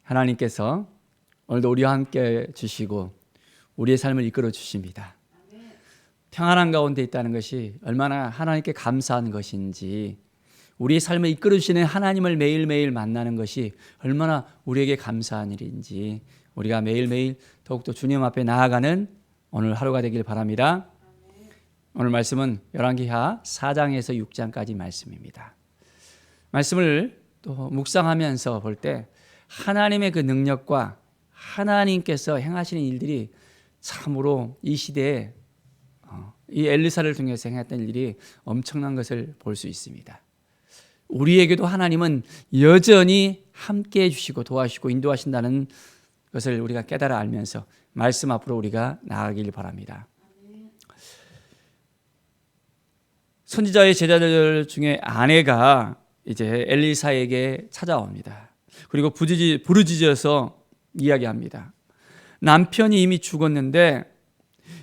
하나님께서 오늘도 우리와 함께 주시고 우리의 삶을 이끌어 주십니다. 평안한 가운데 있다는 것이 얼마나 하나님께 감사한 것인지, 우리의 삶을 이끌어 주시는 하나님을 매일매일 만나는 것이 얼마나 우리에게 감사한 일인지, 우리가 매일매일 더욱더 주님 앞에 나아가는 오늘 하루가 되길 바랍니다. 오늘 말씀은 열왕기하 4장에서 6장까지 말씀입니다. 말씀을 또 묵상하면서 볼 때 하나님의 그 능력과 하나님께서 행하시는 일들이 참으로 이 시대에 이 엘리사를 통해서 행했던 일이 엄청난 것을 볼 수 있습니다. 우리에게도 하나님은 여전히 함께해 주시고 도와주시고 인도하신다는 것을 우리가 깨달아 알면서 말씀 앞으로 우리가 나아가길 바랍니다. 선지자의 제자들 중에 아내가 이제 엘리사에게 찾아옵니다. 그리고 부르짖어서 이야기합니다. 남편이 이미 죽었는데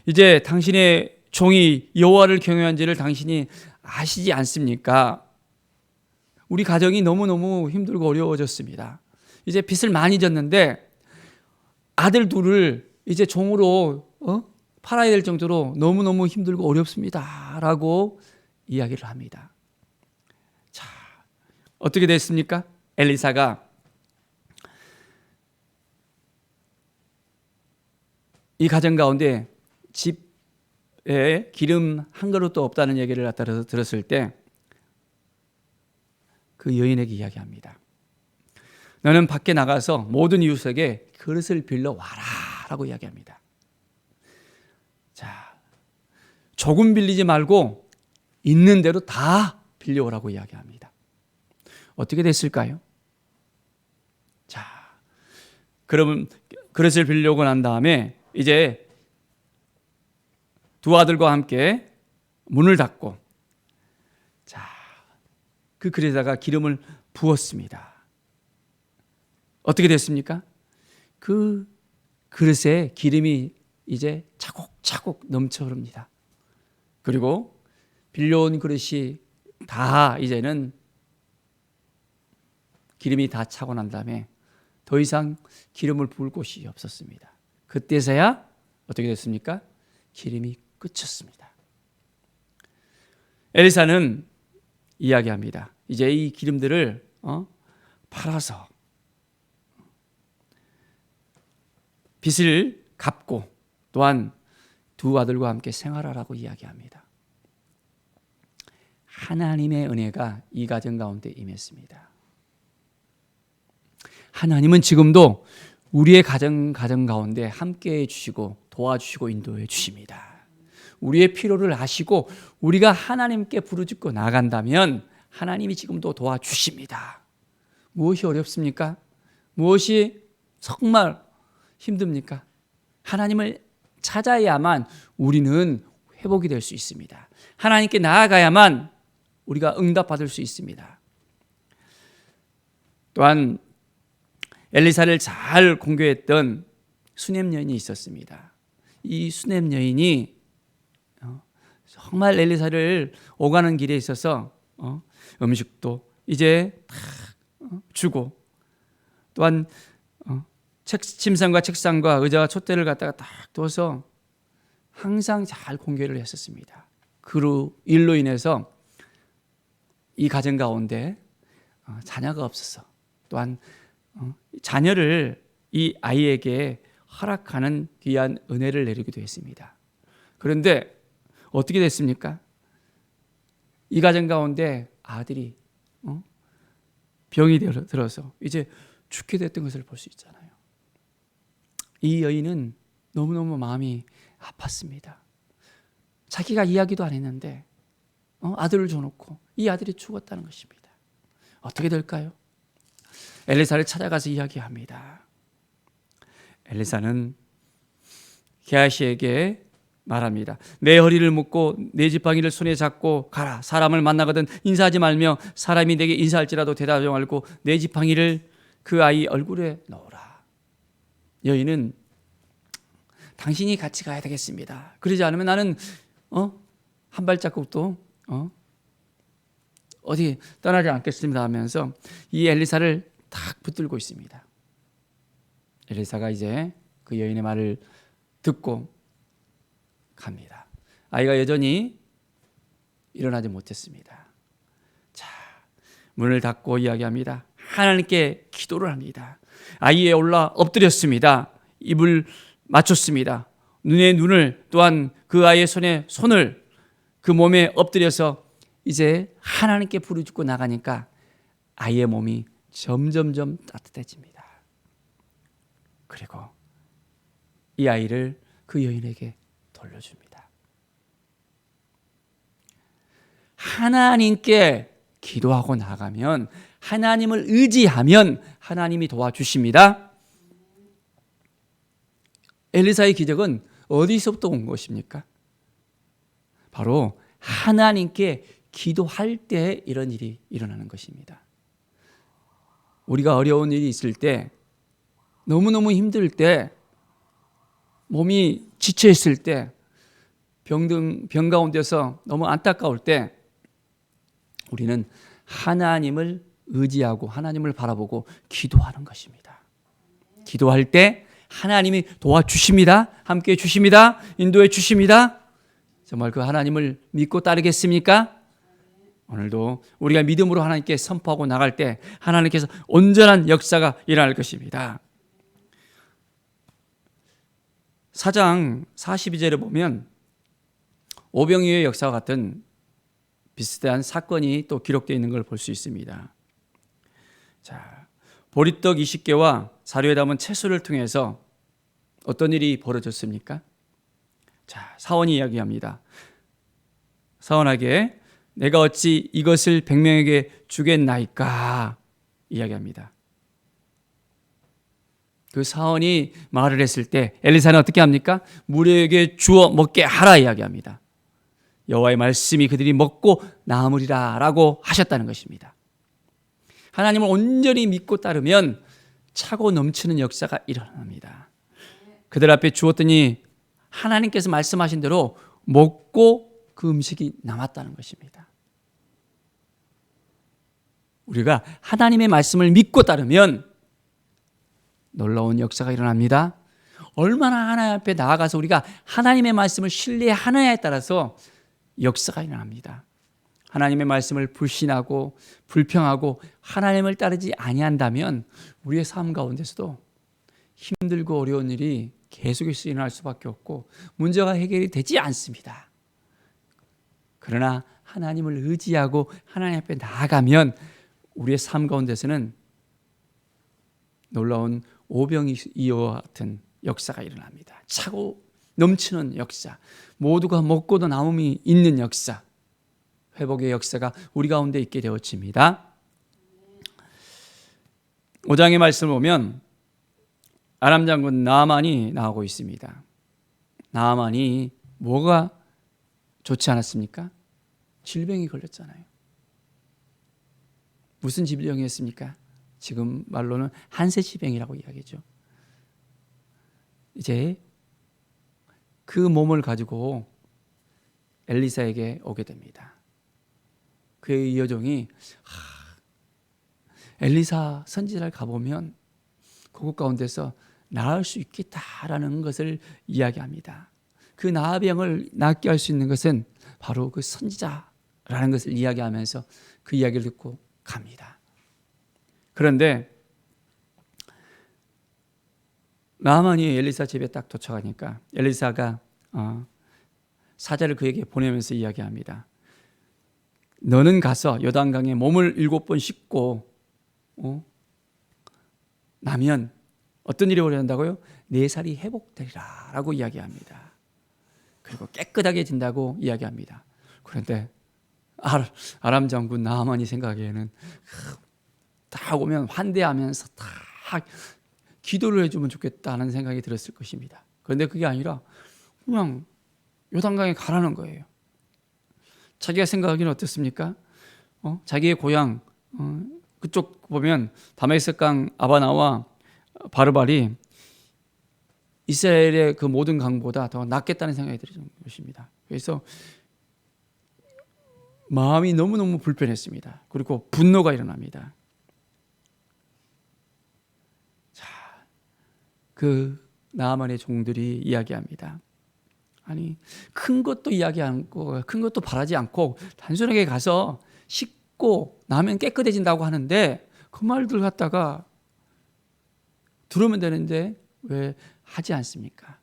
이제 당신의 종이 여호와를 경외한지를 당신이 아시지 않습니까? 우리 가정이 너무너무 힘들고 어려워졌습니다. 이제 빚을 많이 졌는데 아들 둘을 이제 종으로 팔아야 될 정도로 너무너무 힘들고 어렵습니다 라고 이야기를 합니다. 자, 어떻게 됐습니까? 엘리사가 이 가정 가운데 집에 기름 한 그릇도 없다는 얘기를 들었을 때 그 여인에게 이야기합니다. 너는 밖에 나가서 모든 이웃에게 그릇을 빌려 와라 라고 이야기합니다. 자, 조금 빌리지 말고 있는 대로 다 빌려오라고 이야기합니다. 어떻게 됐을까요? 자, 그러면 그릇을 빌려오고 난 다음에 이제 두 아들과 함께 문을 닫고 그 그릇에다가 기름을 부었습니다. 어떻게 됐습니까? 그 그릇에 기름이 이제 차곡차곡 넘쳐 흐릅니다. 그리고 빌려온 그릇이 다 이제는 기름이 다 차고 난 다음에 더 이상 기름을 부을 곳이 없었습니다. 그때서야 어떻게 됐습니까? 기름이 끝쳤습니다. 엘리사는 이야기합니다. 이제 이 기름들을 팔아서 빚을 갚고 또한 두 아들과 함께 생활하라고 이야기합니다. 하나님의 은혜가 이 가정 가운데 임했습니다. 하나님은 지금도 우리의 가정 가운데 함께해 주시고 도와주시고 인도해 주십니다. 우리의 필요를 아시고 우리가 하나님께 부르짖고 나간다면 하나님이 지금도 도와주십니다. 무엇이 어렵습니까? 무엇이 정말 힘듭니까? 하나님을 찾아야만 우리는 회복이 될 수 있습니다. 하나님께 나아가야만 우리가 응답받을 수 있습니다. 또한 엘리사를 잘 공경했던 수넴 여인이 있었습니다. 이 수넴 여인이 정말 엘리사를 오가는 길에 있어서 음식도 이제 다 주고 또한 침상과 책상과 의자와 촛대를 갖다가 딱 둬서 항상 잘 공개를 했었습니다. 그 일로 인해서 이 가정 가운데 자녀가 없어서 또한 자녀를 이 아이에게 허락하는 귀한 은혜를 내리기도 했습니다. 그런데 어떻게 됐습니까? 이 가정 가운데 아들이 병이 들어서 이제 죽게 됐던 것을 볼 수 있잖아요. 이 여인은 너무너무 마음이 아팠습니다. 자기가 이야기도 안 했는데 아들을 줘놓고 이 아들이 죽었다는 것입니다. 어떻게 될까요? 엘리사를 찾아가서 이야기합니다. 엘리사는 게하시에게 말합니다. 내 허리를 묶고 내 지팡이를 손에 잡고 가라. 사람을 만나거든 인사하지 말며 사람이 내게 인사할지라도 대답하지 말고 내 지팡이를 그 아이 얼굴에 넣어라. 여인은 당신이 같이 가야 되겠습니다. 그러지 않으면 나는 한 발자국도 어디 떠나지 않겠습니다 하면서 이 엘리사를 딱 붙들고 있습니다. 엘리사가 이제 그 여인의 말을 듣고 갑니다. 아이가 여전히 일어나지 못했습니다. 자, 문을 닫고 이야기합니다. 하나님께 기도를 합니다. 아이에 올라 엎드렸습니다. 입을 맞췄습니다. 눈에 눈을, 또한 그 아이의 손에 손을, 그 몸에 엎드려서 이제 하나님께 부르짖고 나가니까 아이의 몸이 점점점 따뜻해집니다. 그리고 이 아이를 그 여인에게 돌려줍니다. 하나님께 기도하고 나가면, 하나님을 의지하면 하나님이 도와주십니다. 엘리사의 기적은 어디서부터 온 것입니까? 바로 하나님께 기도할 때 이런 일이 일어나는 것입니다. 우리가 어려운 일이 있을 때, 너무너무 힘들 때, 몸이 지쳐 있을 때, 병 가운데서 너무 안타까울 때, 우리는 하나님을 의지하고 하나님을 바라보고 기도하는 것입니다. 기도할 때 하나님이 도와주십니다. 함께해 주십니다. 인도해 주십니다. 정말 그 하나님을 믿고 따르겠습니까? 오늘도 우리가 믿음으로 하나님께 선포하고 나갈 때 하나님께서 온전한 역사가 일어날 것입니다. 4장 42절에 보면 오병이어의 역사와 같은 비슷한 사건이 또 기록되어 있는 걸 볼 수 있습니다. 자, 보리떡 20개와 사료에 담은 채소를 통해서 어떤 일이 벌어졌습니까? 자, 사원이 이야기합니다. 사원에게 내가 어찌 이것을 100명에게 주겠나이까 이야기합니다. 그 사원이 말을 했을 때 엘리사는 어떻게 합니까? 무리에게 주어 먹게 하라 이야기합니다. 여호와의 말씀이 그들이 먹고 남으리라 라고 하셨다는 것입니다. 하나님을 온전히 믿고 따르면 차고 넘치는 역사가 일어납니다. 그들 앞에 주었더니 하나님께서 말씀하신 대로 먹고 그 음식이 남았다는 것입니다. 우리가 하나님의 말씀을 믿고 따르면 놀라운 역사가 일어납니다. 얼마나 하나님 앞에 나아가서 우리가 하나님의 말씀을 신뢰하느냐에 따라서 역사가 일어납니다. 하나님의 말씀을 불신하고 불평하고 하나님을 따르지 아니한다면 우리의 삶 가운데서도 힘들고 어려운 일이 계속해서 일어날 수밖에 없고 문제가 해결이 되지 않습니다. 그러나 하나님을 의지하고 하나님 앞에 나아가면 우리의 삶 가운데서는 놀라운 오병이어와 같은 역사가 일어납니다. 차고 넘치는 역사, 모두가 먹고도 남음이 있는 역사, 회복의 역사가 우리 가운데 있게 되어집니다. 5장의 말씀을 보면 아람 장군 나아만이 나오고 있습니다. 나아만이 뭐가 좋지 않았습니까? 질병이 걸렸잖아요. 무슨 질병이었습니까? 지금 말로는 한세치병이라고 이야기죠. 이제 그 몸을 가지고 엘리사에게 오게 됩니다. 그의 여종이 엘리사 선지자를 가보면 그곳 가운데서 나을 수 있겠다라는 것을 이야기합니다. 그 나병을 낫게 할 수 있는 것은 바로 그 선지자라는 것을 이야기하면서 그 이야기를 듣고 갑니다. 그런데 나아만이 엘리사 집에 딱 도착하니까 엘리사가 사자를 그에게 보내면서 이야기합니다. 너는 가서 요단강에 몸을 7번 씻고 나면 어떤 일이 벌어진다고요? 네 살이 회복되리라 라고 이야기합니다. 그리고 깨끗하게 진다고 이야기합니다. 그런데 아람 장군 나아만이 생각하기에는 딱 오면 환대하면서 다 기도를 해주면 좋겠다는 생각이 들었을 것입니다. 그런데 그게 아니라 그냥 요단강에 가라는 거예요. 자기가 생각하기는 어떻습니까? 자기의 고향 그쪽 보면 다메섹강 아바나와 바르발이 이스라엘의 그 모든 강보다 더 낫겠다는 생각이 드는 것입니다. 그래서 마음이 너무너무 불편했습니다. 그리고 분노가 일어납니다. 자, 그 나아만의 종들이 이야기합니다. 아니, 큰 것도 이야기 않고 큰 것도 바라지 않고 단순하게 가서 씻고 나면 깨끗해진다고 하는데 그 말들 갖다가 들으면 되는데 왜 하지 않습니까?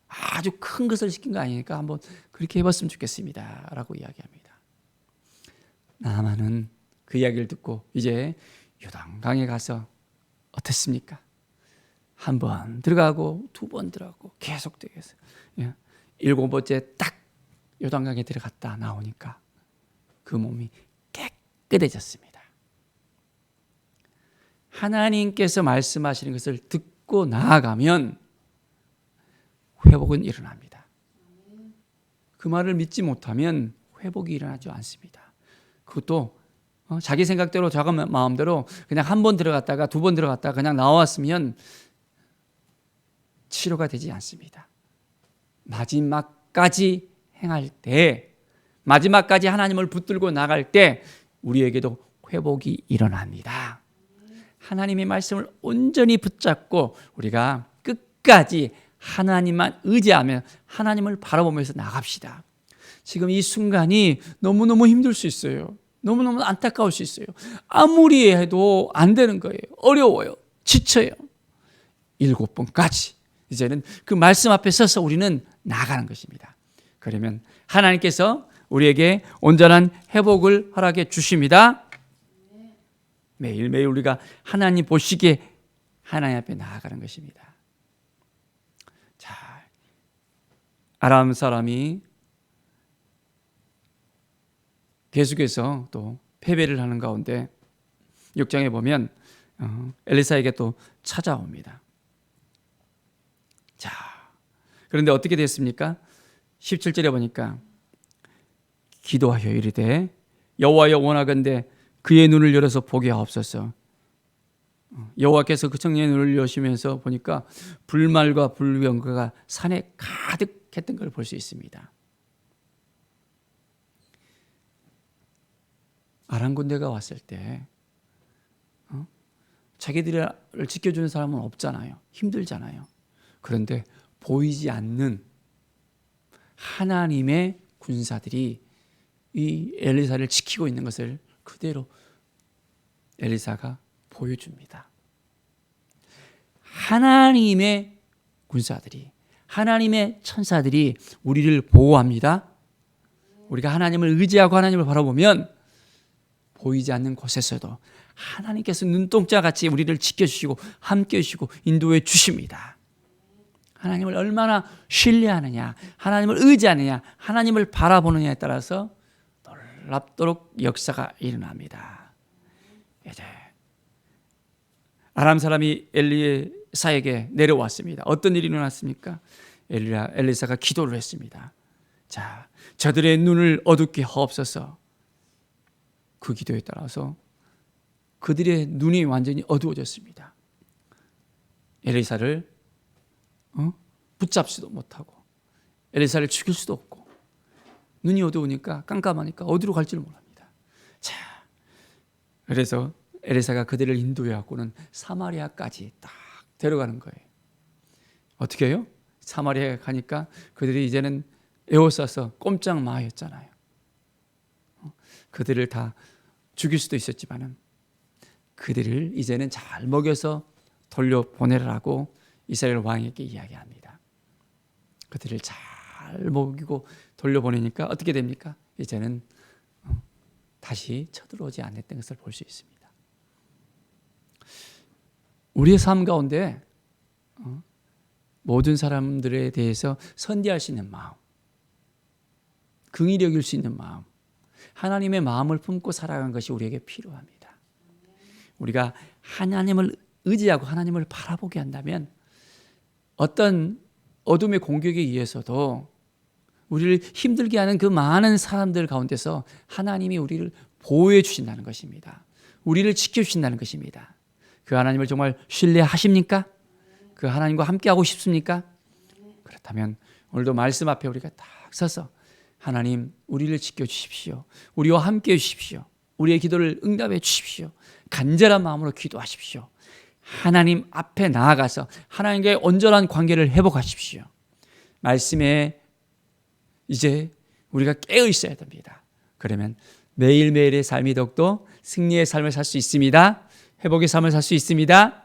아주 큰 것을 시킨 거 아니니까 한번 그렇게 해봤으면 좋겠습니다 라고 이야기합니다. 나아만은 그 이야기를 듣고 이제 요단강에 가서 어땠습니까? 한 번 들어가고 두 번 들어가고 계속 되겠어요. 7번째 딱 요단강에 들어갔다 나오니까 그 몸이 깨끗해졌습니다. 하나님께서 말씀하시는 것을 듣고 나아가면 회복은 일어납니다. 그 말을 믿지 못하면 회복이 일어나지 않습니다. 그것도 자기 생각대로 자기 마음대로 그냥 한 번 들어갔다가 두 번 들어갔다가 그냥 나왔으면 치료가 되지 않습니다. 마지막까지 행할 때, 마지막까지 하나님을 붙들고 나갈 때 우리에게도 회복이 일어납니다. 하나님의 말씀을 온전히 붙잡고 우리가 끝까지 하나님만 의지하며 하나님을 바라보면서 나갑시다. 지금 이 순간이 너무너무 힘들 수 있어요. 너무너무 안타까울 수 있어요. 아무리 해도 안 되는 거예요. 어려워요. 지쳐요. 7번까지 이제는 그 말씀 앞에 서서 우리는 나가는 것입니다. 그러면 하나님께서 우리에게 온전한 회복을 허락해 주십니다. 매일매일 우리가 하나님 보시기에 하나님 앞에 나아가는 것입니다. 자, 아람 사람이 계속해서 또 패배를 하는 가운데 6장에 보면 엘리사에게 또 찾아옵니다. 자, 그런데 어떻게 됐습니까? 17절에 보니까 기도하여 이르되 여호와여 원하건대 그의 눈을 열어서 보게 하옵소서. 여호와께서 그 청년의 눈을 여시면서 보니까 불말과 불병거가 산에 가득했던 걸 볼 수 있습니다. 아람 군대가 왔을 때 자기들을 지켜주는 사람은 없잖아요. 힘들잖아요. 그런데 보이지 않는 하나님의 군사들이 이 엘리사를 지키고 있는 것을 그대로 엘리사가 보여줍니다. 하나님의 군사들이, 하나님의 천사들이 우리를 보호합니다. 우리가 하나님을 의지하고 하나님을 바라보면 보이지 않는 곳에서도 하나님께서 눈동자같이 우리를 지켜주시고 함께 해주시고 인도해 주십니다. 하나님을 얼마나 신뢰하느냐, 하나님을 의지하느냐, 하나님을 바라보느냐에 따라서 놀랍도록 역사가 일어납니다. 이제 아람 사람이 엘리사에게 내려왔습니다. 어떤 일이 일어났습니까? 엘리사가 기도를 했습니다. 자, 저들의 눈을 어둡게 하옵소서. 그 기도에 따라서 그들의 눈이 완전히 어두워졌습니다. 엘리사를 붙잡지도 못하고 엘리사를 죽일 수도 없고 눈이 어두우니까 깜깜하니까 어디로 갈지를 모릅니다. 자, 그래서 엘리사가 그들을 인도해 갖고는 사마리아까지 딱 데려가는 거예요. 어떻게 해요? 사마리아에 가니까 그들이 이제는 에워싸서 꼼짝 마였잖아요. 그들을 다 죽일 수도 있었지만은 그들을 이제는 잘 먹여서 돌려보내라고 이스라엘 왕에게 이야기합니다. 그들을 잘 먹이고 돌려보내니까 어떻게 됩니까? 이제는 다시 쳐들어오지 않았던 것을 볼 수 있습니다. 우리의 삶 가운데 모든 사람들에 대해서 선대할 수 있는 마음, 긍휼히 여길 수 있는 마음, 하나님의 마음을 품고 살아가는 것이 우리에게 필요합니다. 우리가 하나님을 의지하고 하나님을 바라보게 한다면 어떤 어둠의 공격에 의해서도 우리를 힘들게 하는 그 많은 사람들 가운데서 하나님이 우리를 보호해 주신다는 것입니다. 우리를 지켜주신다는 것입니다. 그 하나님을 정말 신뢰하십니까? 그 하나님과 함께하고 싶습니까? 그렇다면 오늘도 말씀 앞에 우리가 딱 서서 하나님 우리를 지켜주십시오. 우리와 함께해 주십시오. 우리의 기도를 응답해 주십시오. 간절한 마음으로 기도하십시오. 하나님 앞에 나아가서 하나님과의 온전한 관계를 회복하십시오. 말씀에 이제 우리가 깨어 있어야 됩니다. 그러면 매일매일의 삶이 더욱더 승리의 삶을 살 수 있습니다. 회복의 삶을 살 수 있습니다.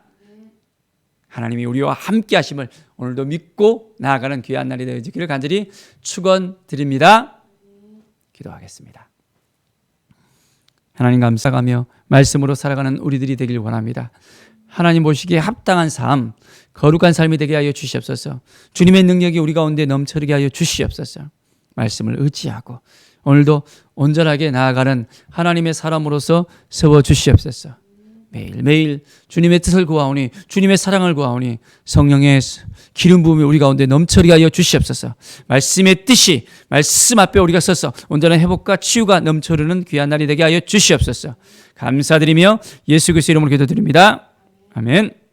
하나님이 우리와 함께 하심을 오늘도 믿고 나아가는 귀한 날이 되어지기를 간절히 축원드립니다. 기도하겠습니다. 하나님 감사하며 말씀으로 살아가는 우리들이 되길 원합니다. 하나님 보시기에 합당한 삶, 거룩한 삶이 되게 하여 주시옵소서. 주님의 능력이 우리 가운데 넘쳐나게 하여 주시옵소서. 말씀을 의지하고 오늘도 온전하게 나아가는 하나님의 사람으로서 세워 주시옵소서. 매일매일 주님의 뜻을 구하오니 주님의 사랑을 구하오니 성령의 기름 부음이 우리 가운데 넘쳐나게 하여 주시옵소서. 말씀의 뜻이 말씀 앞에 우리가 서서 온전한 회복과 치유가 넘쳐흐르는 귀한 날이 되게 하여 주시옵소서. 감사드리며 예수 그리스도의 이름으로 기도드립니다. 아멘.